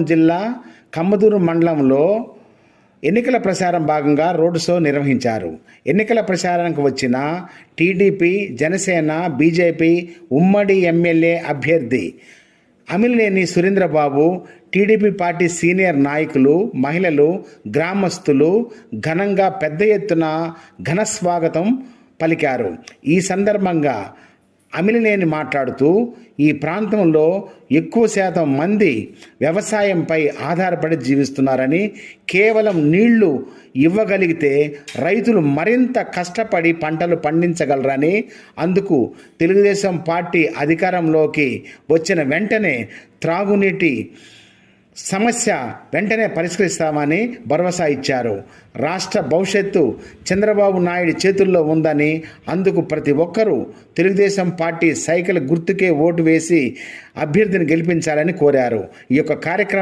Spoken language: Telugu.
జిల్లా కమ్మదూరు మండలంలో ఎన్నికల ప్రచారం భాగంగా రోడ్ షో నిర్వహించారు. ఎన్నికల ప్రచారానికి వచ్చిన టీడీపీ, జనసేన, బీజేపీ ఉమ్మడి ఎమ్మెల్యే అభ్యర్థి Amilineni Surendra Babu, TDP party senior నాయకులు, మహిళలు, గ్రామస్తులు ఘనంగా పెద్ద ఎత్తున ఘన స్వాగతం పలికారు. ఈ సందర్భంగా అమిలినేని మాట్లాడుతూ, ఈ ప్రాంతంలో ఎక్కువ శాతం మంది వ్యవసాయంపై ఆధారపడి జీవిస్తున్నారని, కేవలం నీళ్లు ఇవ్వగలిగితే రైతులు మరింత కష్టపడి పంటలు పండించగలరని, అందుకు తెలుగుదేశం పార్టీ అధికారంలోకి వచ్చిన వెంటనే త్రాగునీటి సమస్య వెంటనే పరిష్కరిస్తామని భరోసా ఇచ్చారు. రాష్ట్ర భవిష్యత్తు చంద్రబాబు నాయుడు చేతుల్లో ఉందని, అందుకు ప్రతి ఒక్కరూ తెలుగుదేశం పార్టీ సైకిల్ గుర్తుకే ఓటు వేసి అభ్యర్థిని గెలిపించాలని కోరారు. ఈ యొక్క కార్యక్రమం